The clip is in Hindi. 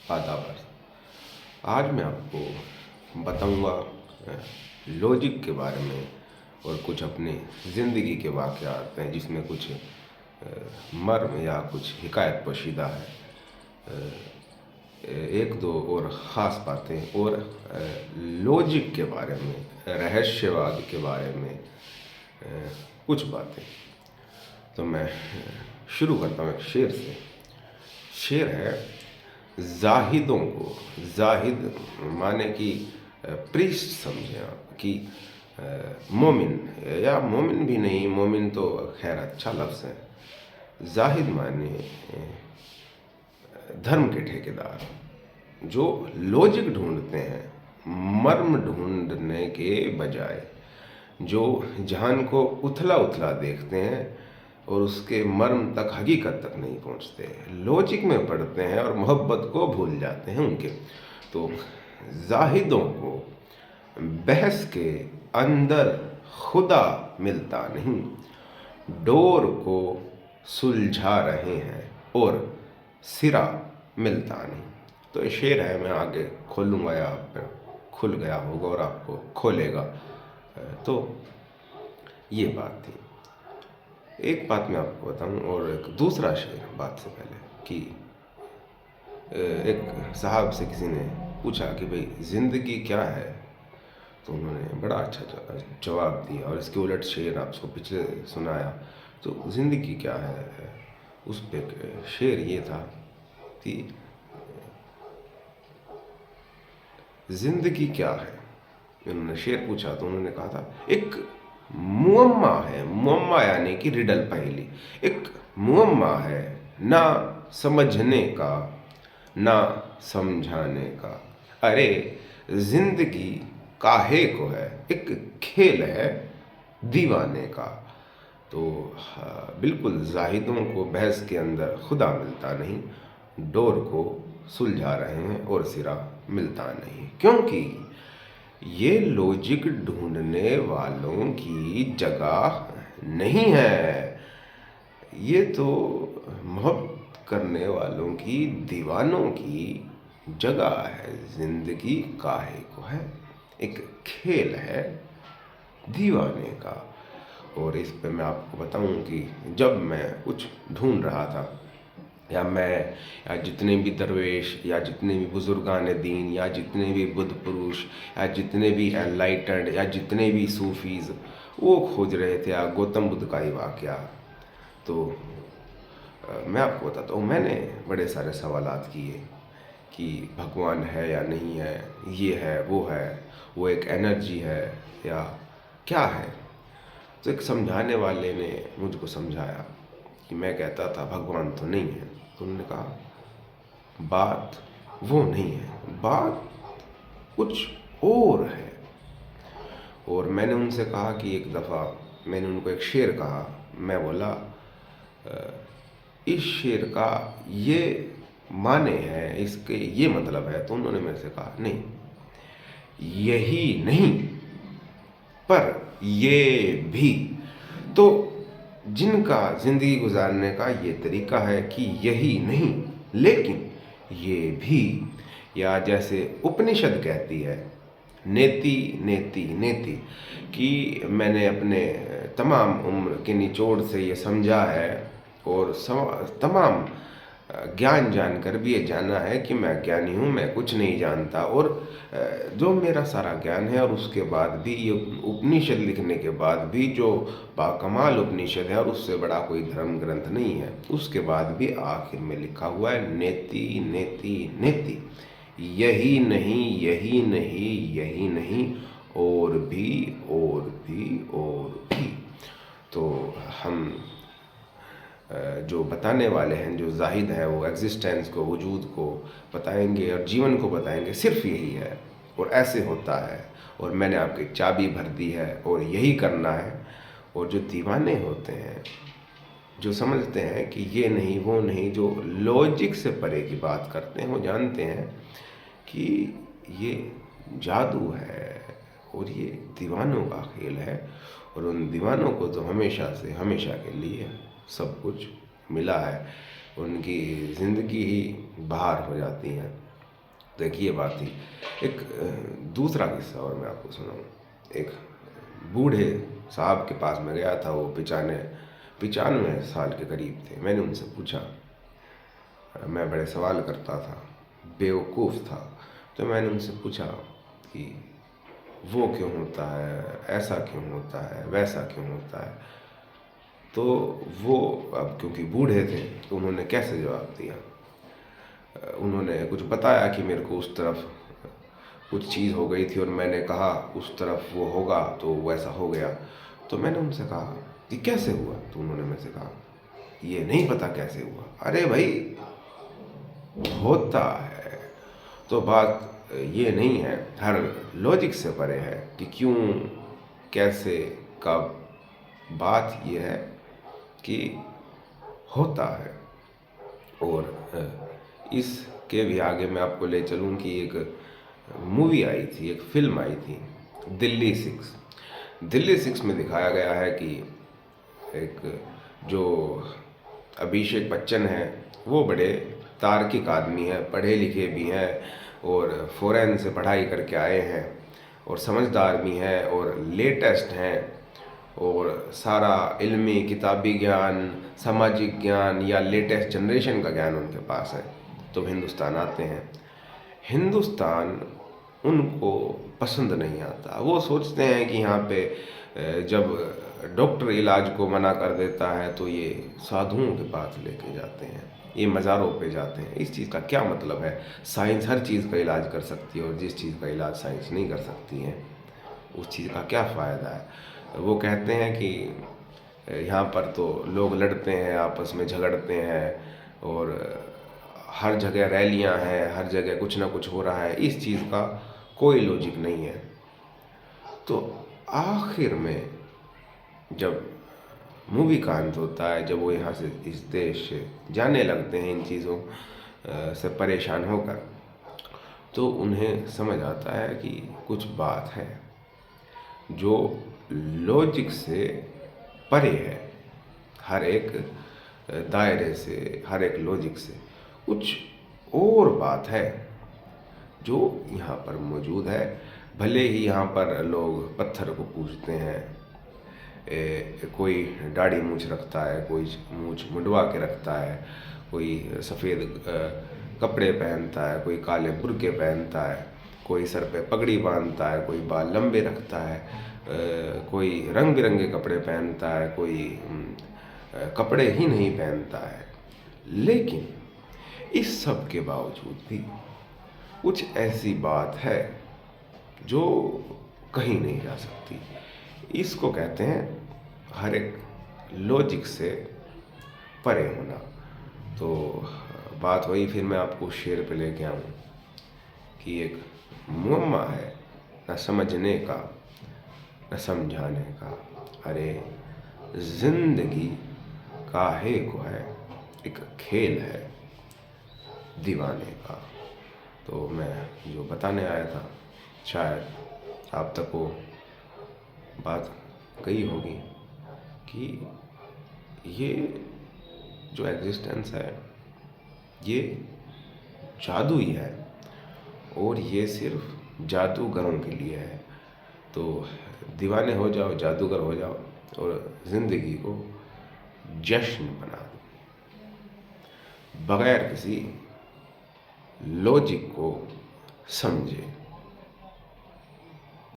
आदाब। आज मैं आपको बताऊंगा लॉजिक के बारे में और कुछ अपने ज़िंदगी के वाक़यात हैं जिसमें कुछ मर्म या कुछ हिकायत पोशीदा है। एक दो और ख़ास बातें और लॉजिक के बारे में, रहस्यवाद के बारे में कुछ बातें। तो मैं शुरू करता हूँ एक शेर से। शेर है, जाहिदों को, जाहिद माने कि प्रीस्ट समझें आप, कि मोमिन, या मोमिन भी नहीं, मोमिन तो खैर अच्छा लफ्ज़ है। जाहिद माने धर्म के ठेकेदार, जो लॉजिक ढूंढते हैं मर्म ढूंढने के बजाय, जो जहान को उथला उथला देखते हैं और उसके मर्म तक, हकीकत तक नहीं पहुंचते, लॉजिक में पढ़ते हैं और मोहब्बत को भूल जाते हैं उनके। तो जाहिदों को बहस के अंदर खुदा मिलता नहीं, डोर को सुलझा रहे हैं और सिरा मिलता नहीं। तो ये शेर है, मैं आगे खोलूँगा या खुल गया होगा और आपको खोलेगा। तो ये बात थी। एक बात मैं आपको बताऊं और एक दूसरा शेर बात से पहले, कि एक साहब से किसी ने पूछा कि भाई ज़िंदगी क्या है, तो उन्होंने बड़ा अच्छा जवाब दिया और इसके उलट शेर आपको पिछले सुनाया। तो ज़िंदगी क्या है, उस पर शेर ये था कि ज़िंदगी क्या है। उन्होंने शेर पूछा तो उन्होंने कहा था, एक मुअम्मा है, मुअम्मा यानी कि रिडल, पहेली। एक मुअम्मा है, ना समझने का ना समझाने का। अरे जिंदगी काहे को है, एक खेल है दीवाने का। तो बिल्कुल जाहिदों को बहस के अंदर खुदा मिलता नहीं, डोर को सुलझा रहे हैं और सिरा मिलता नहीं, क्योंकि ये लॉजिक ढूंढने वालों की जगह नहीं है। ये तो मोहब्बत करने वालों की, दीवानों की जगह है। जिंदगी काहे को है, एक खेल है दीवाने का। और इस पे मैं आपको बताऊं कि जब मैं कुछ ढूंढ रहा था, या मैं, या जितने भी दरवेश, या जितने भी बुजुर्गान दीन, या जितने भी बुद्ध पुरुष, या जितने भी एनलाइटेंड, या जितने भी सूफीज़, वो खोज रहे थे, या गौतम बुद्ध का ही वाक़या। तो मैं आपको बताता हूँ, मैंने बड़े सारे सवालात किए कि भगवान है या नहीं है, ये है वो एक एनर्जी है या क्या है। तो एक समझाने वाले ने मुझको समझाया कि मैं कहता था भगवान तो नहीं है। तो उन्होंने कहा बात वो नहीं है, बात कुछ और है। और मैंने उनसे कहा कि एक दफ़ा मैंने उनको एक शेर कहा। मैं बोला इस शेर का ये माने है, इसके ये मतलब है। तो उन्होंने मेरे से कहा नहीं, यही नहीं पर ये भी। तो जिनका ज़िंदगी गुजारने का ये तरीका है कि यही नहीं लेकिन ये भी, या जैसे उपनिषद कहती है, नेति नेति नेति, कि मैंने अपने तमाम उम्र के निचोड़ से ये समझा है और तमाम ज्ञान जानकर भी ये जाना है कि मैं ज्ञानी हूँ, मैं कुछ नहीं जानता। और जो मेरा सारा ज्ञान है, और उसके बाद भी ये उपनिषद लिखने के बाद भी जो बाकमाल उपनिषद है, और उससे बड़ा कोई धर्म ग्रंथ नहीं है, उसके बाद भी आखिर में लिखा हुआ है नेति नेति नेति, यही नहीं यही नहीं यही नहीं, और भी और भी और भी। तो हम जो बताने वाले हैं, जो जाहिद है, वो एग्जिस्टेंस को, वजूद को बताएंगे और जीवन को बताएंगे, सिर्फ यही है और ऐसे होता है, और मैंने आपकी चाबी भर दी है और यही करना है। और जो दीवाने होते हैं, जो समझते हैं कि ये नहीं वो नहीं, जो लॉजिक से परे की बात करते हैं, वो जानते हैं कि ये जादू है और ये दीवानों का खेल है। और उन दीवानों को तो हमेशा से हमेशा के लिए सब कुछ मिला है, उनकी ज़िंदगी ही बहार हो जाती है। तो एक ये बात थी। एक दूसरा किस्सा और मैं आपको सुनाऊँ। एक बूढ़े साहब के पास मैं गया था, वो 95 साल के करीब थे। मैंने उनसे पूछा, मैं बड़े सवाल करता था, बेवकूफ़ था, तो मैंने उनसे पूछा कि वो क्यों होता है, ऐसा क्यों होता है, वैसा क्यों होता है। तो वो, अब क्योंकि बूढ़े थे, तो उन्होंने कैसे जवाब दिया। उन्होंने कुछ बताया कि मेरे को उस तरफ कुछ चीज़ हो गई थी और मैंने कहा उस तरफ वो होगा तो वैसा हो गया। तो मैंने उनसे कहा कि कैसे हुआ, तो उन्होंने मुझसे कहा ये नहीं पता कैसे हुआ। अरे भाई, होता है। तो बात ये नहीं है, हर लॉजिक से परे है कि क्यों, कैसे, कब। बात ये है कि होता है। और इसके भी आगे मैं आपको ले चलूँ कि एक मूवी आई थी, एक फिल्म आई थी, दिल्ली 6। दिल्ली 6 में दिखाया गया है कि एक जो अभिषेक बच्चन है, वो बड़े तार्किक आदमी हैं, पढ़े लिखे भी हैं और फॉरेन से पढ़ाई करके आए हैं और समझदार भी हैं और लेटेस्ट हैं और सारा इल्मी किताबी ज्ञान, सामाजिक ज्ञान या लेटेस्ट जनरेशन का ज्ञान उनके पास है। तो हिंदुस्तान आते हैं। हिंदुस्तान उनको पसंद नहीं आता। वो सोचते हैं कि यहाँ पे जब डॉक्टर इलाज को मना कर देता है तो ये साधुओं के पास लेके जाते हैं, ये मज़ारों पे जाते हैं। इस चीज़ का क्या मतलब है। साइंस हर चीज़ का इलाज कर सकती है और जिस चीज़ का इलाज साइंस नहीं कर सकती है, उस चीज़ का क्या फ़ायदा है। वो कहते हैं कि यहाँ पर तो लोग लड़ते हैं, आपस में झगड़ते हैं और हर जगह रैलियाँ हैं, हर जगह कुछ ना कुछ हो रहा है। इस चीज़ का कोई लॉजिक नहीं है। तो आखिर में जब मूवी का अंत होता है, जब वो यहाँ से इस देश से जाने लगते हैं इन चीज़ों से परेशान होकर, तो उन्हें समझ आता है कि कुछ बात है जो लॉजिक से परे है। हर एक दायरे से, हर एक लॉजिक से कुछ और बात है जो यहाँ पर मौजूद है। भले ही यहाँ पर लोग पत्थर को पूजते हैं, कोई दाढ़ी मूछ रखता है, कोई मूछ मुंडवा के रखता है, कोई सफ़ेद कपड़े पहनता है, कोई काले बुर्के पहनता है, कोई सर पे पगड़ी बांधता है, कोई बाल लंबे रखता है, कोई रंग बिरंगे कपड़े पहनता है, कोई कपड़े ही नहीं पहनता है। लेकिन इस सब के बावजूद भी कुछ ऐसी बात है जो कहीं नहीं जा सकती। इसको कहते हैं हर एक लॉजिक से परे होना। तो बात वही, फिर मैं आपको शेर पे लेके आऊँ कि एक मुअम्मा है, न समझने का न समझाने का। अरे जिंदगी काहे को है, एक खेल है दीवाने का। तो मैं जो बताने आया था, शायद आप तक वो बात गई होगी कि ये जो एग्जिस्टेंस है ये जादू ही है और ये सिर्फ जादूगरों के लिए है। तो दीवाने हो जाओ, जादूगर हो जाओ और ज़िंदगी को जश्न बना दो, बगैर किसी लॉजिक को समझे।